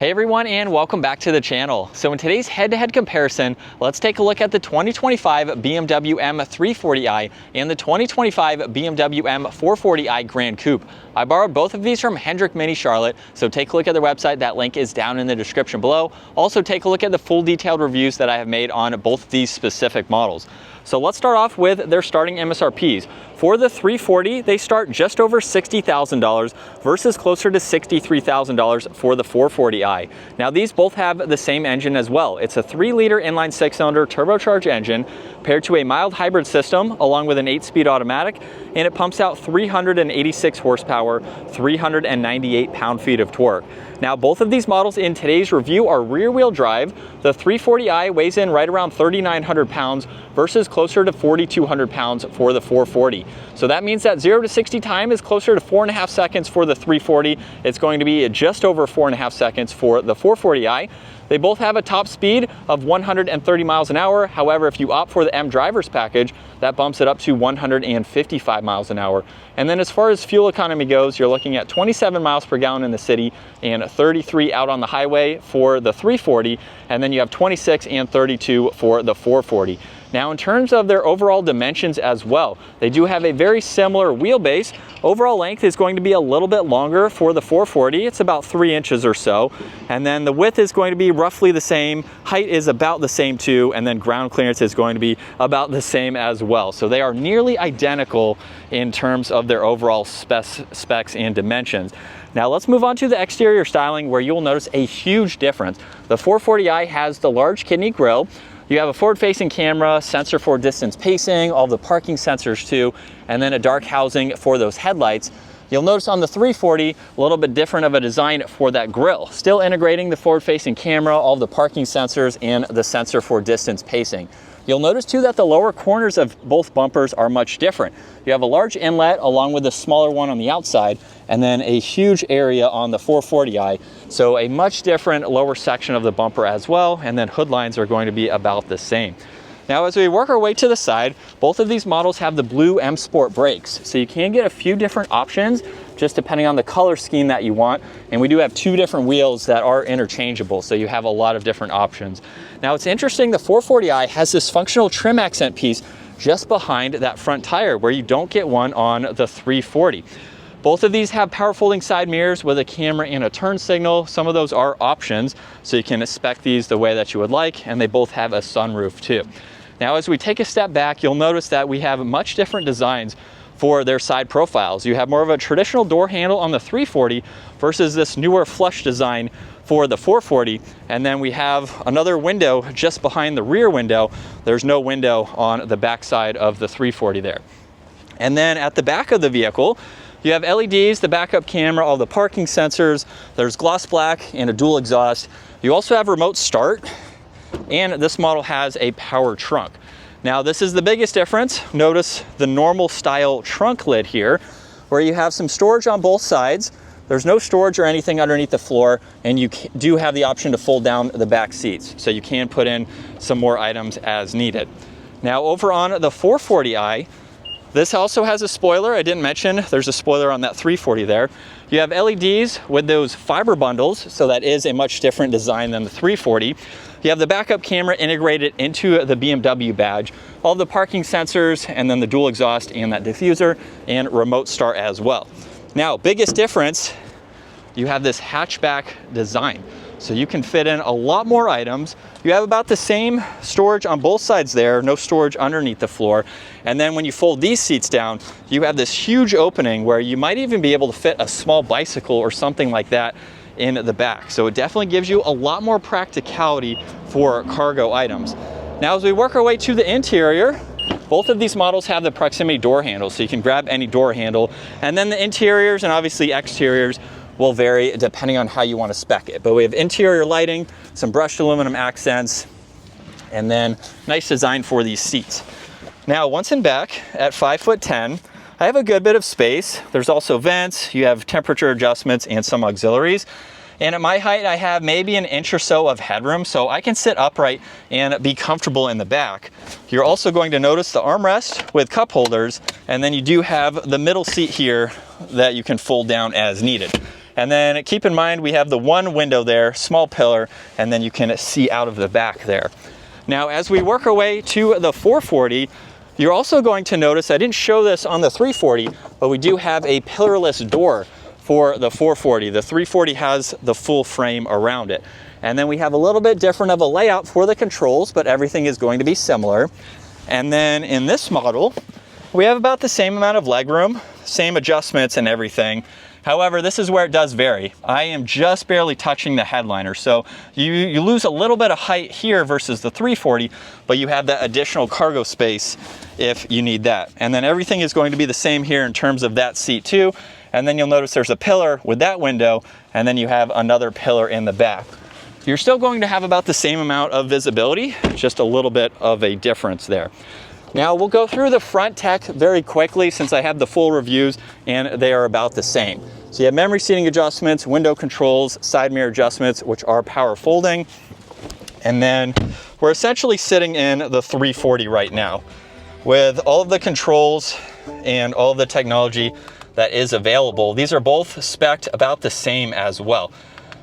Hey everyone, and welcome back to the channel. So in today's head-to-head comparison, let's take a look at the 2025 BMW M340i and the 2025 BMW M440i Grand Coupe. I borrowed both of these from Hendrick Mini Charlotte, so take a look at their website. That link is down in the description below. Also take a look at the full detailed reviews that I have made on both of these specific models. So let's start off with their starting MSRPs. For the 340, they start just over $60,000 versus closer to $63,000 for the 440i. Now these both have the same engine as well. It's a 3-liter inline 6-cylinder turbocharged engine paired to a mild hybrid system along with an 8-speed automatic, and it pumps out 386 horsepower, 398 pound-feet of torque. Now both of these models in today's review are rear-wheel drive. The 340i weighs in right around 3,900 pounds versus closer to 4,200 pounds for the 440. So that means that 0 to 60 time is closer to 4.5 seconds for the 340. It's going to be just over 4.5 seconds for the 440i. They both have a top speed of 130 miles an hour. However, if you opt for the M Drivers package, that bumps it up to 155 miles an hour. And then as far as fuel economy goes, you're looking at 27 miles per gallon in the city and 33 out on the highway for the 340. And then you have 26 and 32 for the 440. Now in terms of their overall dimensions as well, they do have a very similar wheelbase. Overall length is going to be a little bit longer for the 440. It's about 3 inches or so. And then the width is going to be roughly the same. Height is about the same too. And then ground clearance is going to be about the same as well. So they are nearly identical in terms of their overall specs and dimensions. Now let's move on to the exterior styling, where you'll notice a huge difference. The 440i has the large kidney grille. You have a forward-facing camera, sensor for distance pacing, all the parking sensors too, and then a dark housing for those headlights. You'll notice on the 340, a little bit different of a design for that grille. Still integrating the forward-facing camera, all the parking sensors, and the sensor for distance pacing. You'll notice too that the lower corners of both bumpers are much different. You have a large inlet along with a smaller one on the outside, and then a huge area on the 440i. So a much different lower section of the bumper as well, and then hood lines are going to be about the same. Now as we work our way to the side, both of these models have the blue M Sport brakes. So you can get a few different options just depending on the color scheme that you want. And we do have 2 different wheels that are interchangeable, so you have a lot of different options. Now it's interesting, the 440i has this functional trim accent piece just behind that front tire, where you don't get one on the 340. Both of these have power folding side mirrors with a camera and a turn signal. Some of those are options, so you can spec these the way that you would like, and they both have a sunroof too. Now as we take a step back, you'll notice that we have much different designs for their side profiles. You have more of a traditional door handle on the 340 versus this newer flush design for the 440. And then we have another window just behind the rear window. There's no window on the back side of the 340 there. And then at the back of the vehicle, you have LEDs, the backup camera, all the parking sensors. There's gloss black and a dual exhaust. You also have remote start, and this model has a power trunk. Now this is the biggest difference. Notice the normal style trunk lid here, where you have some storage on both sides. There's no storage or anything underneath the floor, and you do have the option to fold down the back seats, so you can put in some more items as needed. Now over on the 440i, this also has a spoiler. I didn't mention there's a spoiler on that 340 there. You have LEDs with those fiber bundles, so that is a much different design than the 340. You have the backup camera integrated into the BMW badge, all the parking sensors, and then the dual exhaust and that diffuser, and remote start as well. Now, biggest difference, you have this hatchback design. So you can fit in a lot more items. You have about the same storage on both sides there, no storage underneath the floor. And then when you fold these seats down, you have this huge opening where you might even be able to fit a small bicycle or something like that in the back. So it definitely gives you a lot more practicality for cargo items. Now as we work our way to the interior, both of these models have the proximity door handle, so you can grab any door handle. And then the interiors and obviously exteriors will vary depending on how you want to spec it. But we have interior lighting, some brushed aluminum accents, and then nice design for these seats. Now once in back at 5'10", I have a good bit of space. There's also vents, you have temperature adjustments and some auxiliaries. And at my height, I have maybe an inch or so of headroom, so I can sit upright and be comfortable in the back. You're also going to notice the armrest with cup holders, and then you do have the middle seat here that you can fold down as needed. And then keep in mind, we have the one window there, small pillar, and then you can see out of the back there. Now, as we work our way to the 440, you're also going to notice, I didn't show this on the 340, but we do have a pillarless door for the 440. The 340 has the full frame around it. And then we have a little bit different of a layout for the controls, but everything is going to be similar. And then in this model, we have about the same amount of legroom, same adjustments and everything. However, this is where it does vary. I am just barely touching the headliner, so you lose a little bit of height here versus the 340, but you have that additional cargo space if you need that. And then everything is going to be the same here in terms of that seat too. And then you'll notice there's a pillar with that window, and then you have another pillar in the back. You're still going to have about the same amount of visibility, just a little bit of a difference there. Now we'll go through the front tech very quickly since I have the full reviews and they are about the same. So you have memory seating adjustments, window controls, side mirror adjustments, which are power folding. And then we're essentially sitting in the 340 right now with all of the controls and all of the technology that is available. These are both spec'd about the same as well.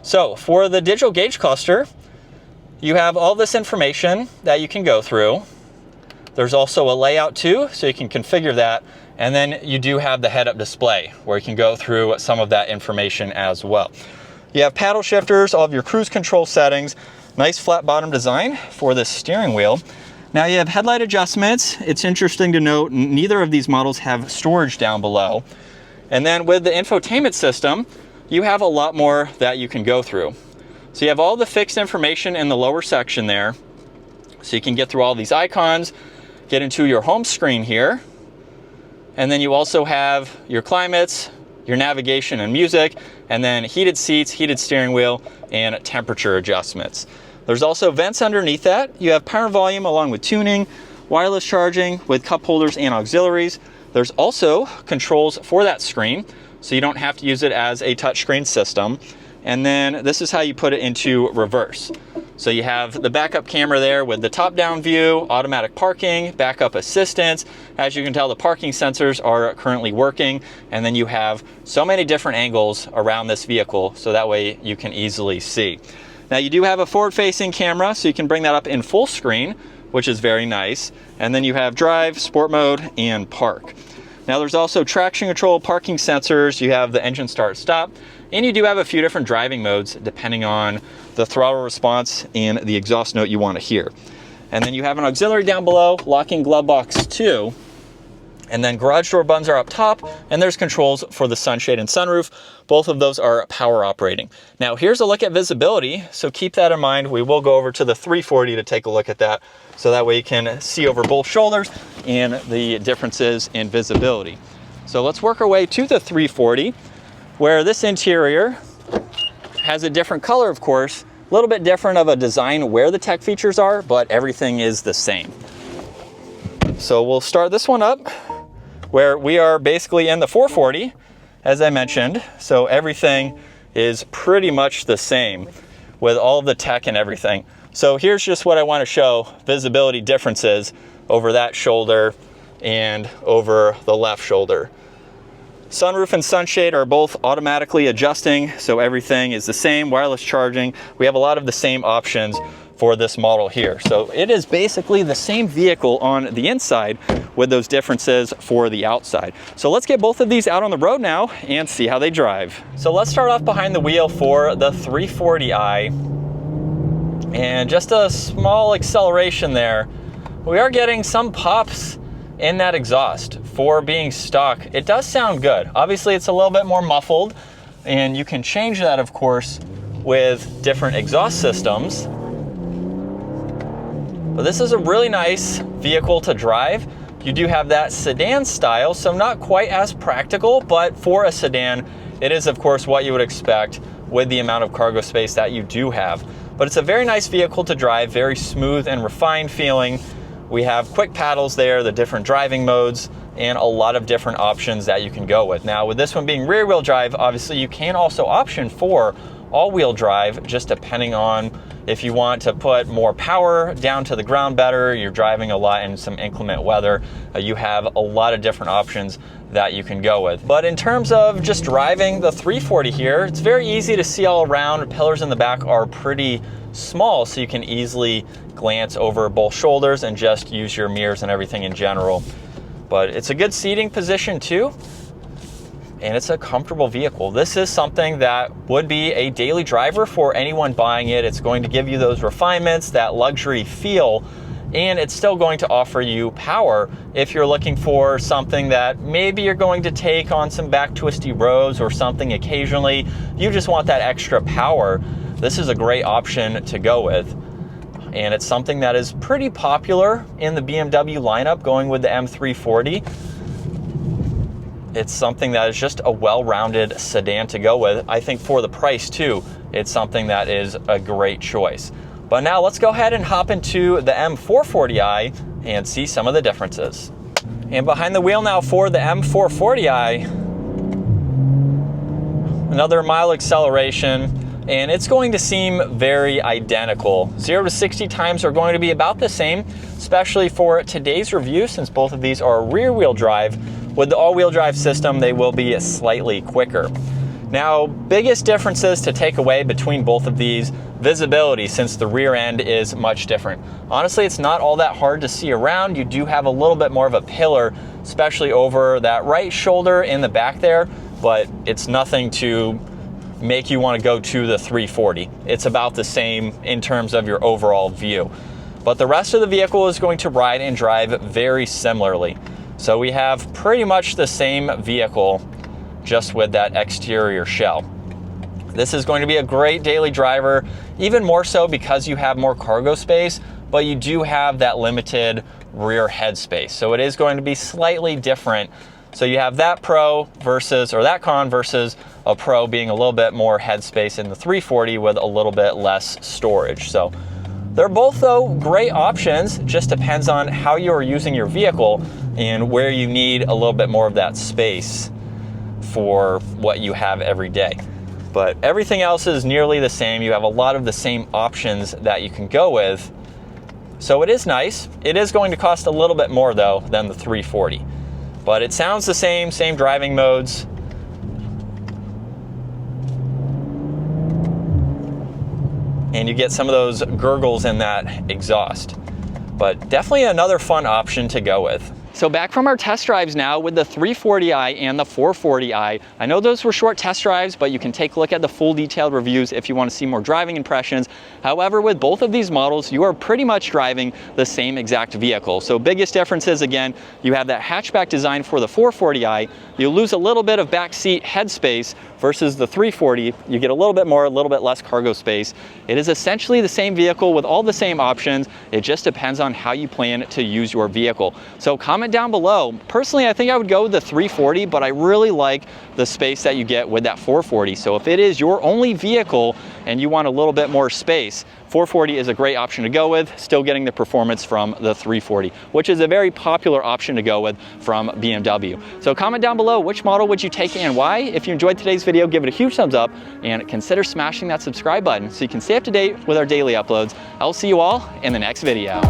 So for the digital gauge cluster, you have all this information that you can go through. There's also a layout too, so you can configure that. And then you do have the head-up display where you can go through some of that information as well. You have paddle shifters, all of your cruise control settings, nice flat bottom design for the steering wheel. Now you have headlight adjustments. It's interesting to note neither of these models have storage down below. And then with the infotainment system, you have a lot more that you can go through. So you have all the fixed information in the lower section there. So you can get through all these icons, get into your home screen here. And then you also have your climates, your navigation and music, and then heated seats, heated steering wheel, and temperature adjustments. There's also vents underneath that. You have power volume along with tuning, wireless charging with cup holders and auxiliaries. There's also controls for that screen, so you don't have to use it as a touchscreen system. And then this is how you put it into reverse. So you have the backup camera there with the top-down view, automatic parking, backup assistance. As you can tell, the parking sensors are currently working. And then you have so many different angles around this vehicle, so that way you can easily see. Now you do have a forward-facing camera, so you can bring that up in full screen, which is very nice. And then you have drive, sport mode, and park. Now there's also traction control, parking sensors, you have the engine start stop, and you do have a few different driving modes depending on the throttle response and the exhaust note you want to hear. And then you have an auxiliary down below, locking glove box too. And then garage door buttons are up top, and there's controls for the sunshade and sunroof. Both of those are power operating. Now here's a look at visibility, so keep that in mind. We will go over to the 340 to take a look at that, so that way you can see over both shoulders and the differences in visibility. So let's work our way to the 340, where this interior has a different color, of course, a little bit different of a design where the tech features are, but everything is the same. So we'll start this one up, where we are basically in the 440, as I mentioned. So everything is pretty much the same with all of the tech and everything. So here's just what I want to show, visibility differences over that shoulder and over the left shoulder. Sunroof and sunshade are both automatically adjusting, so everything is the same. Wireless charging, we have a lot of the same options for this model here. So it is basically the same vehicle on the inside with those differences for the outside. So let's get both of these out on the road now and see how they drive. So let's start off behind the wheel for the 340i. And just a small acceleration there. We are getting some pops in that exhaust for being stock. It does sound good. Obviously it's a little bit more muffled, and you can change that of course with different exhaust systems. But this is a really nice vehicle to drive. You do have that sedan style, so not quite as practical, but for a sedan, it is of course what you would expect with the amount of cargo space that you do have. But it's a very nice vehicle to drive, very smooth and refined feeling. We have quick paddles there, the different driving modes, and a lot of different options that you can go with. Now, with this one being rear wheel drive, obviously you can also option for all-wheel drive, just depending on if you want to put more power down to the ground better, you're driving a lot in some inclement weather, you have a lot of different options that you can go with. But in terms of just driving the 340 here, it's very easy to see all around. Pillars in the back are pretty small, so you can easily glance over both shoulders and just use your mirrors and everything in general. But it's a good seating position too, and it's a comfortable vehicle. This is something that would be a daily driver for anyone buying it. It's going to give you those refinements, that luxury feel, and it's still going to offer you power if you're looking for something that maybe you're going to take on some back twisty roads or something occasionally. You just want that extra power. This is a great option to go with. And it's something that is pretty popular in the BMW lineup, going with the M340. It's something that is just a well-rounded sedan to go with. I think for the price too, it's something that is a great choice. But now let's go ahead and hop into the M440i and see some of the differences. And behind the wheel now for the M440i, another mild acceleration, and it's going to seem very identical. 0 to 60 times are going to be about the same, especially for today's review, since both of these are rear wheel drive. With the all-wheel drive system, they will be slightly quicker. Now, biggest differences to take away between both of these: visibility, since the rear end is much different. Honestly, it's not all that hard to see around. You do have a little bit more of a pillar, especially over that right shoulder in the back there, but it's nothing to make you want to go to the 340. It's about the same in terms of your overall view. But the rest of the vehicle is going to ride and drive very similarly. So we have pretty much the same vehicle, just with that exterior shell. This is going to be a great daily driver, even more so because you have more cargo space, but you do have that limited rear headspace. So it is going to be slightly different. So you have that pro versus, or that con versus a pro being a little bit more headspace in the 340 with a little bit less storage. So they're both, though, great options. Just depends on how you're using your vehicle and where you need a little bit more of that space for what you have every day. But everything else is nearly the same. You have a lot of the same options that you can go with. So it is nice. It is going to cost a little bit more, though, than the 340. But it sounds the same driving modes. And you get some of those gurgles in that exhaust. But definitely another fun option to go with. So back from our test drives now with the 340i and the 440i. I know those were short test drives, but you can take a look at the full detailed reviews if you want to see more driving impressions. However, with both of these models, you are pretty much driving the same exact vehicle. So biggest differences, again, you have that hatchback design for the 440i. You lose a little bit of backseat headspace versus the 340. You get a little bit more, a little bit less cargo space. It is essentially the same vehicle with all the same options. It just depends on how you plan to use your vehicle. So comment down below. Personally, I think I would go with the 340, but I really like the space that you get with that 440. So if it is your only vehicle and you want a little bit more space, 440 is a great option to go with, still getting the performance from the 340, which is a very popular option to go with from BMW. So comment down below, which model would you take and why? If you enjoyed today's video, give it a huge thumbs up and consider smashing that subscribe button so you can stay up to date with our daily uploads. I'll see you all in the next video.